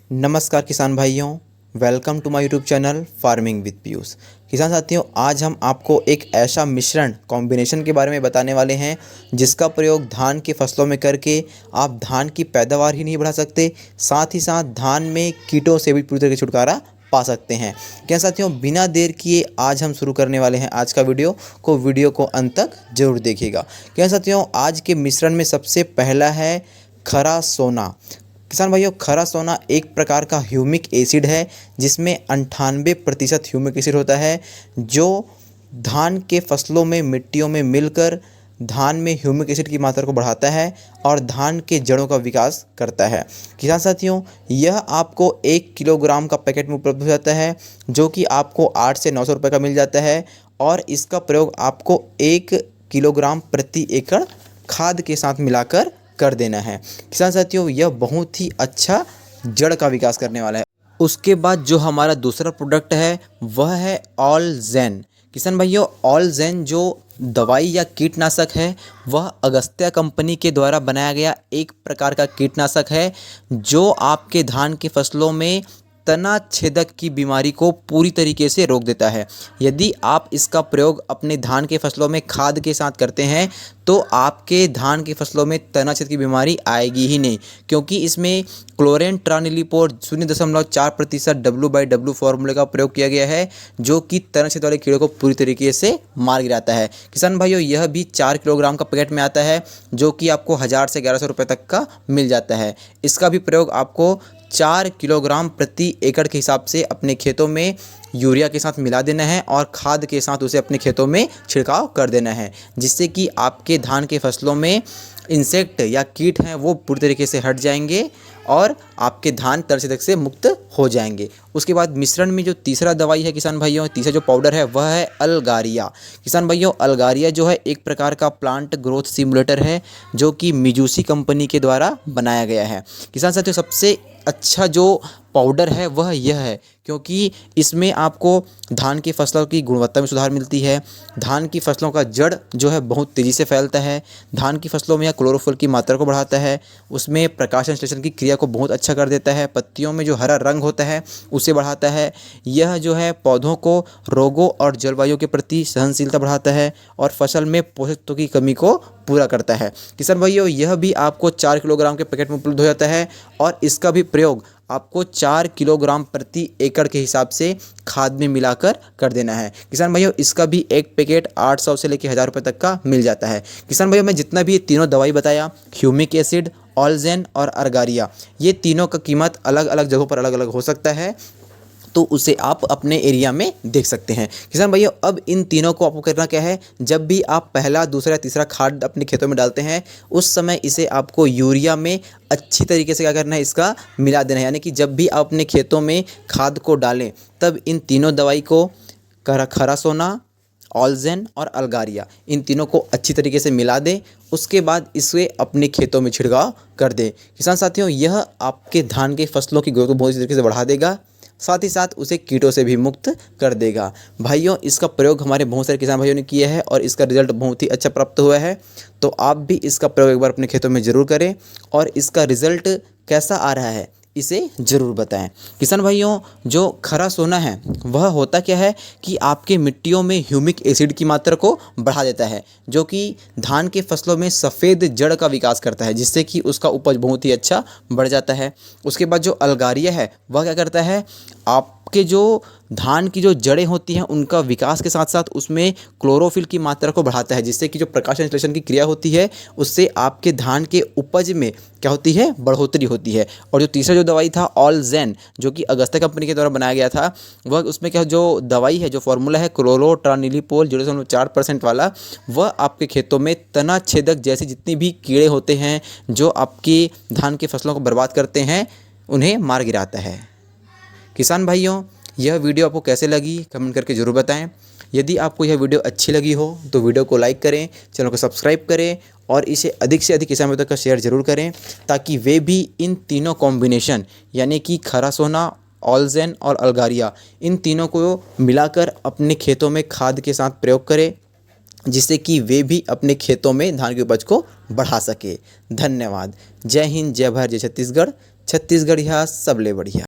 नमस्कार किसान भाइयों, welcome to my YouTube channel farming with Piyush. किसान साथियों, आज हम आपको एक ऐसा मिश्रण कॉम्बिनेशन के बारे में बताने वाले हैं जिसका प्रयोग धान की फसलों में करके आप धान की पैदावार ही नहीं बढ़ा सकते, साथ ही साथ धान में कीटों से भी पूरी तरह से छुटकारा पा सकते हैं। क्या साथियों, बिना देर किए आज हम शुरू करने वाले हैं आज का वीडियो को अंत तक जरूर देखिएगा। क्या साथियों, आज के मिश्रण में सबसे पहला है खरा सोना। किसान भाइयों, खरा सोना एक प्रकार का ह्यूमिक एसिड है जिसमें 98% ह्यूमिक एसिड होता है, जो धान के फसलों में मिट्टियों में मिलकर धान में ह्यूमिक एसिड की मात्रा को बढ़ाता है और धान के जड़ों का विकास करता है। किसान साथियों, यह आपको 1 किलोग्राम का पैकेट में उपलब्ध हो जाता है, जो कि आपको 8 से 900 रुपये का मिल जाता है और इसका प्रयोग आपको 1 किलोग्राम प्रति एकड़ खाद के साथ मिलाकर कर देना है। किसान साथियों, यह बहुत ही अच्छा जड़ का विकास करने वाला है। उसके बाद जो हमारा दूसरा प्रोडक्ट है वह है ऑलजेन। किसान भाइयों, ऑलजेन जो दवाई या कीटनाशक है वह अगस्त्या कंपनी के द्वारा बनाया गया एक प्रकार का कीटनाशक है जो आपके धान की फसलों में तना छेदक की बीमारी को पूरी तरीके से रोक देता है। यदि आप इसका प्रयोग अपने धान के फसलों में खाद के साथ करते हैं तो आपके धान की फसलों में तना छेद की बीमारी आएगी ही नहीं, क्योंकि इसमें क्लोरेंट्रानिलीपोर 0.4% W/W फॉर्मूले का प्रयोग किया गया है, जो कि तना छेद वाले कीड़े को पूरी तरीके से मार गिराता है। किसान भाइयों, यह भी 4 किलोग्राम का पैकेट में आता है, जो कि आपको 1000 से 1100 रुपये तक का मिल जाता है। इसका भी प्रयोग आपको 4 किलोग्राम प्रति एकड़ के हिसाब से अपने खेतों में यूरिया के साथ मिला देना है और खाद के साथ उसे अपने खेतों में छिड़काव कर देना है, जिससे कि आपके धान के फसलों में इंसेक्ट या कीट हैं वो पूरी तरीके से हट जाएंगे और आपके धान तना छेदक से मुक्त हो जाएंगे। उसके बाद मिश्रण में जो तीसरा दवाई है किसान भाइयों, तीसरा जो पाउडर है वह है अल्गारिया। किसान भाइयों, अल्गारिया जो है एक प्रकार का प्लांट ग्रोथ सिमुलेटर है, जो कि मिजूसी कंपनी के द्वारा बनाया गया है। किसान साथियों, सबसे अच्छा जो पाउडर है वह यह है, क्योंकि इसमें आपको धान की फसलों की गुणवत्ता में सुधार मिलती है। धान की फसलों का जड़ जो है बहुत तेज़ी से फैलता है। धान की फसलों में यह क्लोरोफिल की मात्रा को बढ़ाता है। उसमें प्रकाश संश्लेषण की क्रिया को बहुत अच्छा कर देता है। पत्तियों में जो हरा रंग होता है उसे बढ़ाता है। यह जो है पौधों को रोगों और जलवायु के प्रति सहनशीलता बढ़ाता है और फसल में पोषक तत्वों की कमी को पूरा करता है। किसान भाइयों, यह भी आपको 4 किलोग्राम के पैकेट में उपलब्ध हो जाता है और इसका भी प्रयोग आपको 4 किलोग्राम प्रति एकड़ के हिसाब से खाद में मिलाकर कर देना है। किसान भाइयों, इसका भी एक पैकेट 800 से लेकर 1000 रुपये तक का मिल जाता है। किसान भाइयों, मैं जितना भी ये तीनों दवाई बताया, ह्यूमिक एसिड, ऑलजेन और अर्गारिया, ये तीनों का कीमत अलग अलग जगहों पर अलग अलग हो सकता है, तो उसे आप अपने एरिया में देख सकते हैं। किसान भाइयों, अब इन तीनों को आपको करना क्या है, जब भी आप पहला, दूसरा, तीसरा खाद अपने खेतों में डालते हैं उस समय इसे आपको यूरिया में अच्छी तरीके से क्या करना है, इसका मिला देना है। यानी कि जब भी आप अपने खेतों में खाद को डालें तब इन तीनों दवाई को, खरा सोना, ऑलजेन और अल्गारिया, इन तीनों को अच्छी तरीके से मिला दें। उसके बाद इसे अपने खेतों में छिड़काव कर दें। किसान साथियों, यह आपके धान के फसलों की ग्रोथ को बहुत अच्छी तरीके से बढ़ा देगा, साथ ही साथ उसे कीटों से भी मुक्त कर देगा। भाइयों, इसका प्रयोग हमारे बहुत सारे किसान भाइयों ने किया है और इसका रिजल्ट बहुत ही अच्छा प्राप्त हुआ है, तो आप भी इसका प्रयोग एक बार अपने खेतों में ज़रूर करें और इसका रिजल्ट कैसा आ रहा है इसे ज़रूर बताएं। किसान भाइयों, जो खरा सोना है वह होता क्या है कि आपके मिट्टियों में ह्यूमिक एसिड की मात्रा को बढ़ा देता है, जो कि धान के फसलों में सफ़ेद जड़ का विकास करता है, जिससे कि उसका उपज बहुत ही अच्छा बढ़ जाता है। उसके बाद जो अल्गारिया है वह क्या करता है, आपके जो धान की जो जड़ें होती हैं उनका विकास के साथ साथ उसमें क्लोरोफिल की मात्रा को बढ़ाता है, जिससे कि जो प्रकाश संश्लेषण की क्रिया होती है उससे आपके धान के उपज में क्या होती है, बढ़ोतरी होती है। और जो तीसरा जो दवाई था ऑलजेन, जो कि अगस्त्या कंपनी के द्वारा बनाया गया था, वह उसमें क्या जो दवाई है, जो फॉर्मूला है क्लोरोट्रानिलीपोल 0.4% वाला, वह आपके खेतों में तना छेदक जैसे जितनी भी कीड़े होते हैं जो आपकी धान की फसलों को बर्बाद करते हैं उन्हें मार गिराता है। किसान भाइयों, यह वीडियो आपको कैसे लगी कमेंट करके ज़रूर बताएं। यदि आपको यह वीडियो अच्छी लगी हो तो वीडियो को लाइक करें, चैनल को सब्सक्राइब करें और इसे अधिक से अधिक किसान भाइयों तक का शेयर ज़रूर करें, ताकि वे भी इन तीनों कॉम्बिनेशन यानी कि खरा सोना, ऑलजेन और अल्गारिया, इन तीनों को मिलाकर अपने खेतों में खाद के साथ प्रयोग करें, जिससे कि वे भी अपने खेतों में धान की उपज को बढ़ा सके। धन्यवाद। जय हिंद, जय भारत, जय छत्तीसगढ़। छत्तीसगढ़िया सबले बढ़िया।